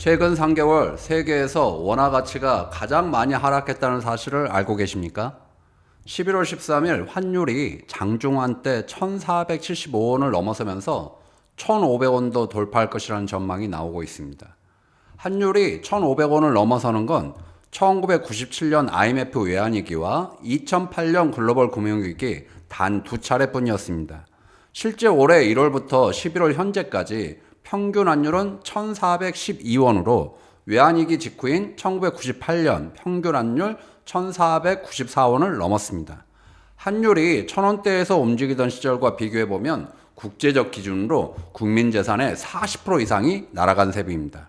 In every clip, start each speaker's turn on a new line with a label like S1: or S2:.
S1: 최근 3개월 세계에서 원화 가치가 가장 많이 하락했다는 사실을 알고 계십니까? 11월 13일 환율이 장중한 때 1,475원을 넘어서면서 1,500원도 돌파할 것이라는 전망이 나오고 있습니다. 환율이 1,500원을 넘어서는 건 1997년 IMF 외환위기와 2008년 글로벌 금융위기 단 두 차례뿐이었습니다. 실제 올해 1월부터 11월 현재까지 평균 환율은 1,412원으로 외환위기 직후인 1998년 평균 환율 1,494원을 넘었습니다. 환율이 1,000원대에서 움직이던 시절과 비교해보면 국제적 기준으로 국민 재산의 40% 이상이 날아간 셈입니다.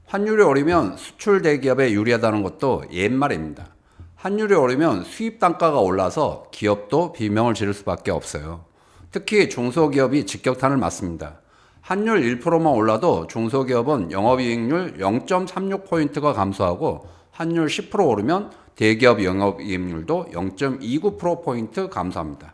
S1: 환율이 오르면 수출 대기업에 유리하다는 것도 옛말입니다. 환율이 오르면 수입 단가가 올라서 기업도 비명을 지를 수밖에 없어요. 특히 중소기업이 직격탄을 맞습니다. 환율 1%만 올라도 중소기업은 영업이익률 0.36포인트가 감소하고 환율 10% 오르면 대기업 영업이익률도 0.29%포인트 감소합니다.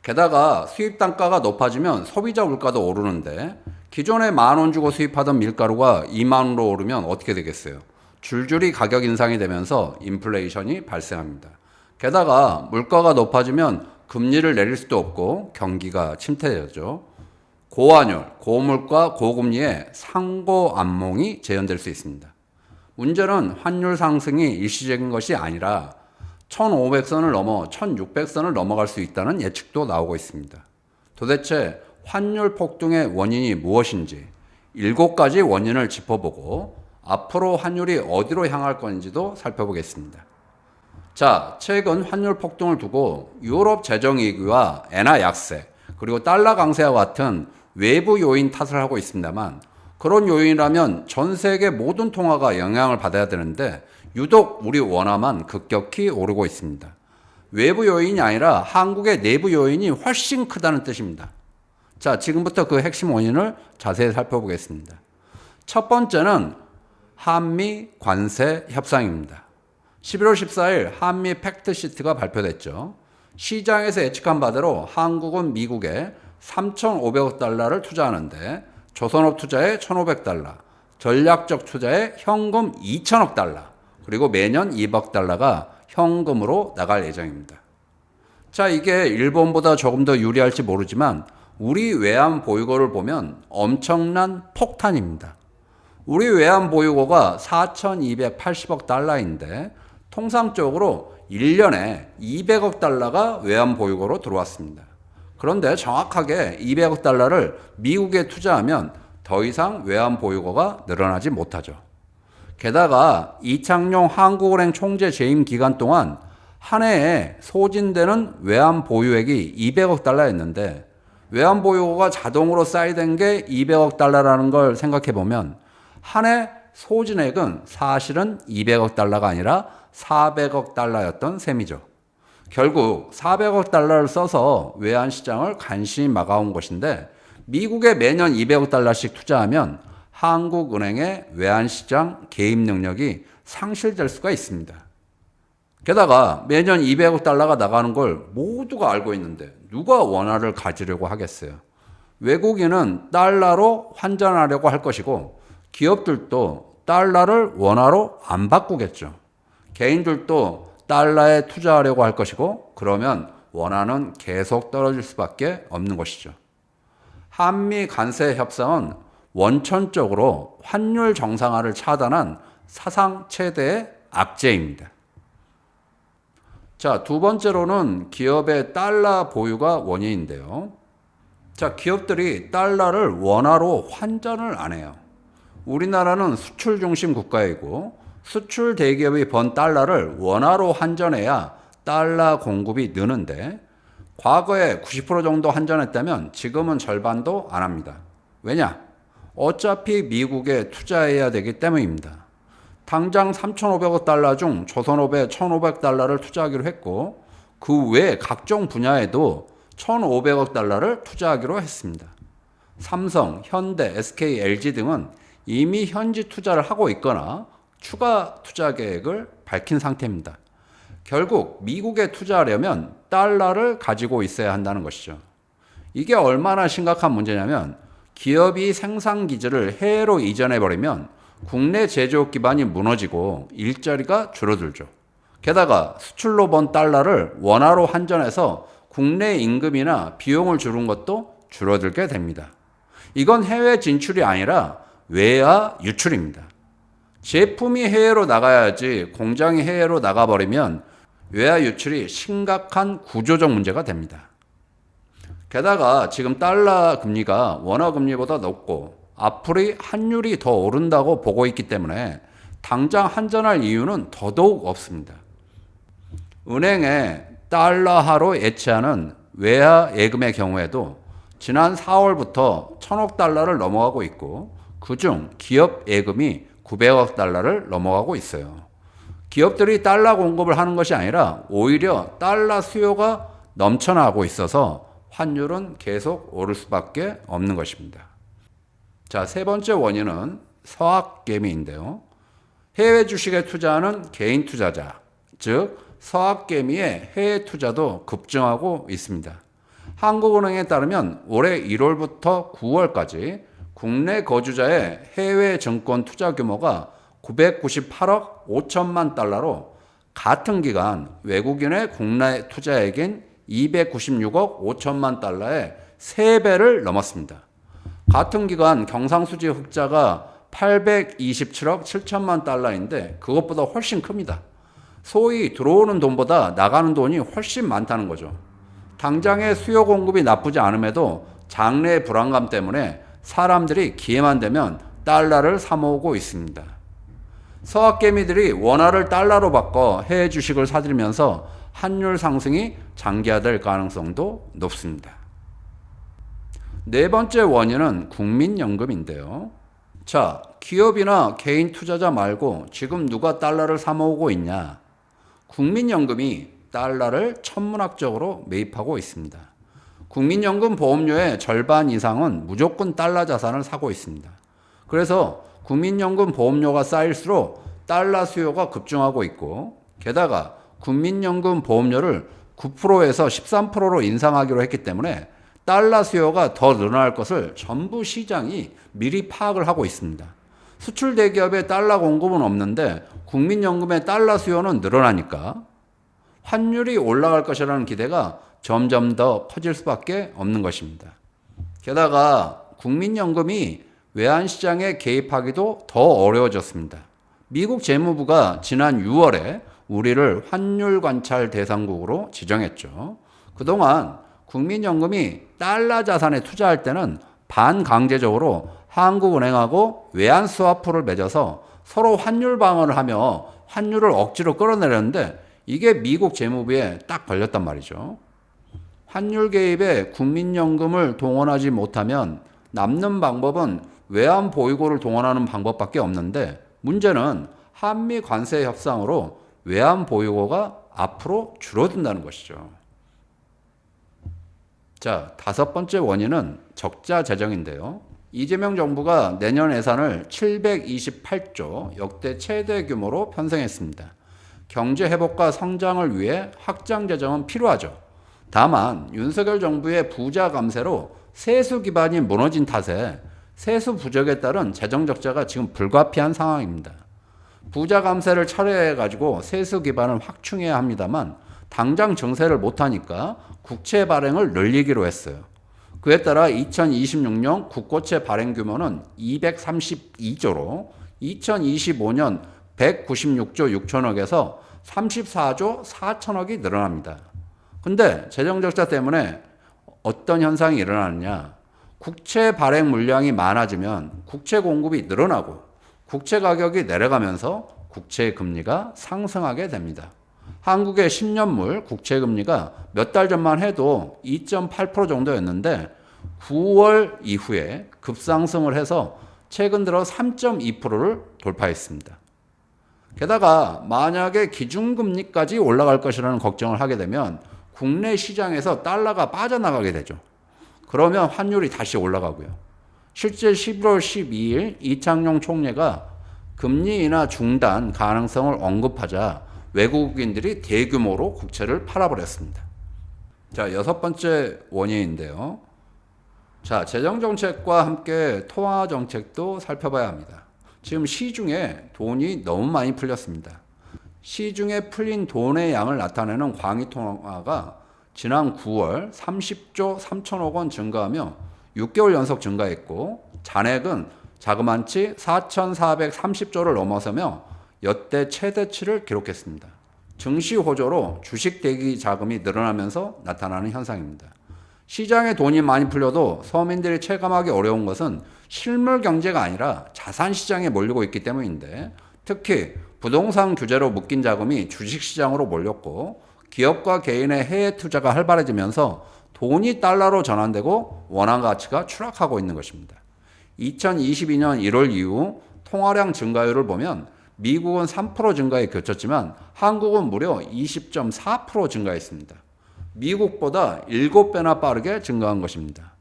S1: 게다가 수입 단가가 높아지면 소비자 물가도 오르는데 기존에 10,000원 주고 수입하던 밀가루가 20,000원으로 오르면 어떻게 되겠어요? 줄줄이 가격 인상이 되면서 인플레이션이 발생합니다. 게다가 물가가 높아지면 금리를 내릴 수도 없고 경기가 침체되죠. 고환율, 고물가, 고금리의 상고암몽이 재현될 수 있습니다. 문제는 환율 상승이 일시적인 것이 아니라 1,500선을 넘어 1,600선을 넘어갈 수 있다는 예측도 나오고 있습니다. 도대체 환율 폭등의 원인이 무엇인지 7가지 원인을 짚어보고 앞으로 환율이 어디로 향할 건지도 살펴보겠습니다. 자, 최근 환율 폭등을 두고 유럽 재정위기와 엔화 약세, 그리고 달러 강세와 같은 외부 요인 탓을 하고 있습니다만 그런 요인이라면 전 세계 모든 통화가 영향을 받아야 되는데 유독 우리 원화만 급격히 오르고 있습니다. 외부 요인이 아니라 한국의 내부 요인이 훨씬 크다는 뜻입니다. 자, 지금부터 그 핵심 원인을 자세히 살펴보겠습니다. 첫 번째는 한미 관세 협상입니다. 11월 14일 한미 팩트시트가 발표됐죠. 시장에서 예측한 바대로 한국은 미국에 3,500억 달러를 투자하는데 조선업 투자에 1,500달러, 전략적 투자에 현금 2,000억 달러, 그리고 매년 200억 달러가 현금으로 나갈 예정입니다. 자, 이게 일본보다 조금 더 유리할지 모르지만 우리 외환 보유고를 보면 엄청난 폭탄입니다. 우리 외환 보유고가 4,280억 달러인데 통상적으로 1년에 200억 달러가 외환 보유고로 들어왔습니다. 그런데 정확하게 200억 달러를 미국에 투자하면 더 이상 외환 보유고가 늘어나지 못하죠. 게다가 이창용 한국은행 총재 재임 기간 동안 한 해에 소진되는 외환 보유액이 200억 달러였는데 외환 보유고가 자동으로 쌓이던 게 200억 달러라는 걸 생각해 보면 한 해 소진액은 사실은 200억 달러가 아니라 400억 달러였던 셈이죠. 결국 400억 달러를 써서 외환시장을 간신히 막아온 것인데 미국에 매년 200억 달러씩 투자하면 한국은행의 외환시장 개입 능력이 상실될 수가 있습니다. 게다가 매년 200억 달러가 나가는 걸 모두가 알고 있는데 누가 원화를 가지려고 하겠어요? 외국인은 달러로 환전하려고 할 것이고 기업들도 달러를 원화로 안 바꾸겠죠. 개인들도 달러에 투자하려고 할 것이고 그러면 원화는 계속 떨어질 수밖에 없는 것이죠. 한미 관세 협상은 원천적으로 환율 정상화를 차단한 사상 최대의 악재입니다. 자, 두 번째로는 기업의 달러 보유가 원인인데요. 자, 기업들이 달러를 원화로 환전을 안 해요. 우리나라는 수출 중심 국가이고 수출 대기업이 번 달러를 원화로 환전해야 달러 공급이 느는데 과거에 90% 정도 환전했다면 지금은 절반도 안 합니다. 왜냐? 어차피 미국에 투자해야 되기 때문입니다. 당장 3,500억 달러 중 조선업에 1,500달러를 투자하기로 했고 그 외 각종 분야에도 1,500억 달러를 투자하기로 했습니다. 삼성, 현대, SK, LG 등은 이미 현지 투자를 하고 있거나 추가 투자 계획을 밝힌 상태입니다. 결국 미국에 투자하려면 달러를 가지고 있어야 한다는 것이죠. 이게 얼마나 심각한 문제냐면 기업이 생산 기지를 해외로 이전해버리면 국내 제조업 기반이 무너지고 일자리가 줄어들죠. 게다가 수출로 번 달러를 원화로 환전해서 국내 임금이나 비용을 줄인 것도 줄어들게 됩니다. 이건 해외 진출이 아니라 외화 유출입니다. 제품이 해외로 나가야지 공장이 해외로 나가버리면 외화 유출이 심각한 구조적 문제가 됩니다. 게다가 지금 달러 금리가 원화 금리보다 높고 앞으로 환율이 더 오른다고 보고 있기 때문에 당장 환전할 이유는 더더욱 없습니다. 은행에 달러화로 예치하는 외화 예금의 경우에도 지난 4월부터 1,000억 달러를 넘어가고 있고 그중 기업 예금이 900억 달러를 넘어가고 있어요. 기업들이 달러 공급을 하는 것이 아니라 오히려 달러 수요가 넘쳐나고 있어서 환율은 계속 오를 수밖에 없는 것입니다. 자, 세 번째 원인은 서학개미인데요. 해외 주식에 투자하는 개인 투자자, 즉 서학개미의 해외 투자도 급증하고 있습니다. 한국은행에 따르면 올해 1월부터 9월까지 국내 거주자의 해외 증권 투자 규모가 998억 5천만 달러로 같은 기간 외국인의 국내 투자액인 296억 5천만 달러의 3배를 넘었습니다. 같은 기간 경상수지 흑자가 827억 7천만 달러인데 그것보다 훨씬 큽니다. 소위 들어오는 돈보다 나가는 돈이 훨씬 많다는 거죠. 당장의 수요 공급이 나쁘지 않음에도 장래 불안감 때문에 사람들이 기회만 되면 달러를 사모으고 있습니다. 서학개미들이 원화를 달러로 바꿔 해외 주식을 사들이면서 환율 상승이 장기화될 가능성도 높습니다. 네 번째 원인은 국민연금인데요. 자, 기업이나 개인 투자자 말고 지금 누가 달러를 사모으고 있냐? 국민연금이 달러를 천문학적으로 매입하고 있습니다. 국민연금 보험료의 절반 이상은 무조건 달러 자산을 사고 있습니다. 그래서 국민연금 보험료가 쌓일수록 달러 수요가 급증하고 있고 게다가 국민연금 보험료를 9%에서 13%로 인상하기로 했기 때문에 달러 수요가 더 늘어날 것을 전부 시장이 미리 파악을 하고 있습니다. 수출 대기업의 달러 공급은 없는데 국민연금의 달러 수요는 늘어나니까 환율이 올라갈 것이라는 기대가 점점 더 커질 수밖에 없는 것입니다. 게다가 국민연금이 외환시장에 개입하기도 더 어려워졌습니다. 미국 재무부가 지난 6월에 우리를 환율 관찰 대상국으로 지정했죠. 그동안 국민연금이 달러 자산에 투자할 때는 반강제적으로 한국은행하고 외환 스와프를 맺어서 서로 환율 방어를 하며 환율을 억지로 끌어내렸는데 이게 미국 재무부에 딱 걸렸단 말이죠. 환율 개입에 국민연금을 동원하지 못하면 남는 방법은 외환 보유고를 동원하는 방법밖에 없는데 문제는 한미 관세 협상으로 외환 보유고가 앞으로 줄어든다는 것이죠. 자, 다섯 번째 원인은 적자 재정인데요. 이재명 정부가 내년 예산을 728조 역대 최대 규모로 편성했습니다. 경제 회복과 성장을 위해 확장 재정은 필요하죠. 다만 윤석열 정부의 부자 감세로 세수 기반이 무너진 탓에 세수 부족에 따른 재정 적자가 지금 불가피한 상황입니다. 부자 감세를 철회해가지고 세수 기반을 확충해야 합니다만 당장 증세를 못하니까 국채 발행을 늘리기로 했어요. 그에 따라 2026년 국고채 발행 규모는 232조로 2025년 196조 6천억에서 34조 4천억이 늘어납니다. 근데 재정 적자 때문에 어떤 현상이 일어나느냐? 국채 발행 물량이 많아지면 국채 공급이 늘어나고 국채 가격이 내려가면서 국채 금리가 상승하게 됩니다. 한국의 10년물 국채 금리가 몇 달 전만 해도 2.8% 정도였는데 9월 이후에 급상승을 해서 최근 들어 3.2%를 돌파했습니다. 게다가 만약에 기준금리까지 올라갈 것이라는 걱정을 하게 되면 국내 시장에서 달러가 빠져나가게 되죠. 그러면 환율이 다시 올라가고요. 실제 11월 12일 이창용 총리가 금리 인하 중단 가능성을 언급하자 외국인들이 대규모로 국채를 팔아버렸습니다. 자, 여섯 번째 원인인데요. 자, 재정정책과 함께 통화정책도 살펴봐야 합니다. 지금 시중에 돈이 너무 많이 풀렸습니다. 시중에 풀린 돈의 양을 나타내는 광의통화가 지난 9월 30조 3천억 원 증가하며 6개월 연속 증가했고, 잔액은 자그만치 4,430조를 넘어서며 역대 최대치를 기록했습니다. 증시 호조로 주식 대기 자금이 늘어나면서 나타나는 현상입니다. 시장에 돈이 많이 풀려도 서민들이 체감하기 어려운 것은 실물 경제가 아니라 자산 시장에 몰리고 있기 때문인데, 특히 부동산 규제로 묶인 자금이 주식 시장으로 몰렸고, 기업과 개인의 해외 투자가 활발해지면서 돈이 달러로 전환되고 원화 가치가 추락하고 있는 것입니다. 2022년 1월 이후 통화량 증가율을 보면 미국은 3% 증가에 그쳤지만 한국은 무려 20.4% 증가했습니다. 미국보다 7배나 빠르게 증가한 것입니다.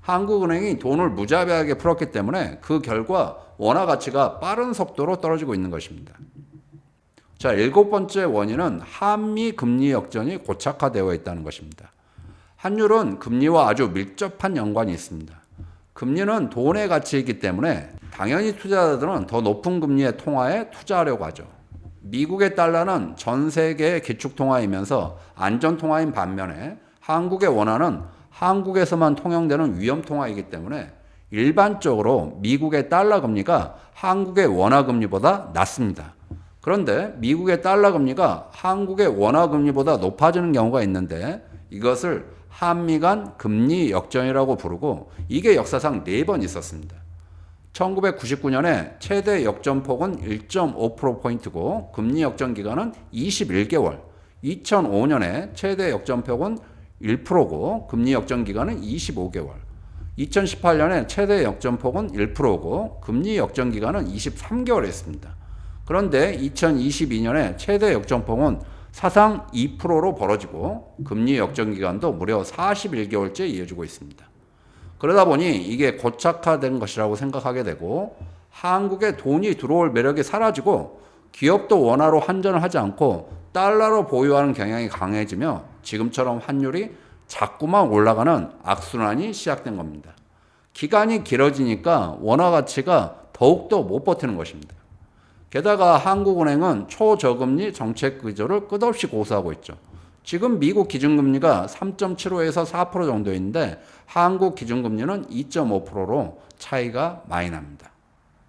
S1: 한국은행이 돈을 무자비하게 풀었기 때문에 그 결과 원화 가치가 빠른 속도로 떨어지고 있는 것입니다. 자, 7번째 원인은 한미 금리 역전이 고착화되어 있다는 것입니다. 환율은 금리와 아주 밀접한 연관이 있습니다. 금리는 돈의 가치이기 때문에 당연히 투자자들은 더 높은 금리의 통화에 투자하려고 하죠. 미국의 달러는 전 세계의 기축통화이면서 안전통화인 반면에 한국의 원화는 한국에서만 통용되는 위험통화이기 때문에 일반적으로 미국의 달러 금리가 한국의 원화 금리보다 낮습니다. 그런데 미국의 달러 금리가 한국의 원화 금리보다 높아지는 경우가 있는데, 이것을 한미 간 금리 역전이라고 부르고, 이게 역사상 4번 있었습니다. 1999년에 최대 역전폭은 1.5%포인트고 금리 역전 기간은 21개월, 2005년에 최대 역전폭은 1%고 금리 역전 기간은 25개월, 2018년에 최대 역전폭은 1%고 금리 역전 기간은 23개월이었습니다. 그런데 2022년에 최대 역전폭은 사상 2%로 벌어지고 금리 역전 기간도 무려 41개월째 이어지고 있습니다. 그러다 보니 이게 고착화된 것이라고 생각하게 되고, 한국에 돈이 들어올 매력이 사라지고 기업도 원화로 환전을 하지 않고 달러로 보유하는 경향이 강해지며 지금처럼 환율이 자꾸만 올라가는 악순환이 시작된 겁니다. 기간이 길어지니까 원화 가치가 더욱더 못 버티는 것입니다. 게다가 한국은행은 초저금리 정책 기조를 끝없이 고수하고 있죠. 지금 미국 기준금리가 3.75에서 4% 정도인데 한국 기준금리는 2.5%로 차이가 많이 납니다.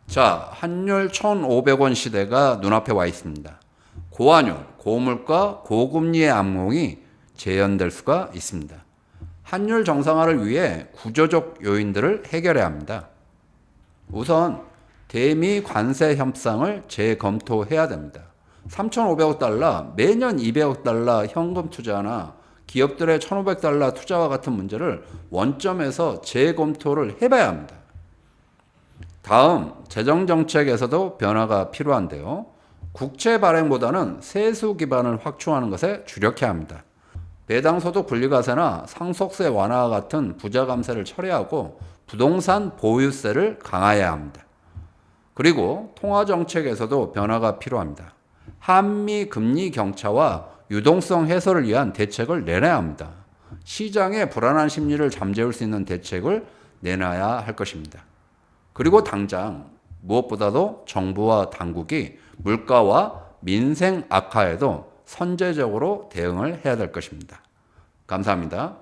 S1: 자, 환율 1,500원 시대가 눈앞에 와 있습니다. 고환율, 고물가, 고금리의 악몽이 재현될 수가 있습니다. 환율 정상화를 위해 구조적 요인들을 해결해야 합니다. 우선 대미 관세 협상을 재검토해야 됩니다. 3,500억 달러, 매년 200억 달러 현금 투자나 기업들의 1,500달러 투자와 같은 문제를 원점에서 재검토를 해봐야 합니다. 다음, 재정정책에서도 변화가 필요한데요. 국채 발행보다는 세수 기반을 확충하는 것에 주력해야 합니다. 배당소득 분리과세나 상속세 완화와 같은 부자 감세를 처리하고 부동산 보유세를 강화해야 합니다. 그리고 통화정책에서도 변화가 필요합니다. 한미 금리 경차와 유동성 해소를 위한 대책을 내놔야 합니다. 시장의 불안한 심리를 잠재울 수 있는 대책을 내놔야 할 것입니다. 그리고 당장 무엇보다도 정부와 당국이 물가와 민생 악화에도 선제적으로 대응을 해야 될 것입니다. 감사합니다.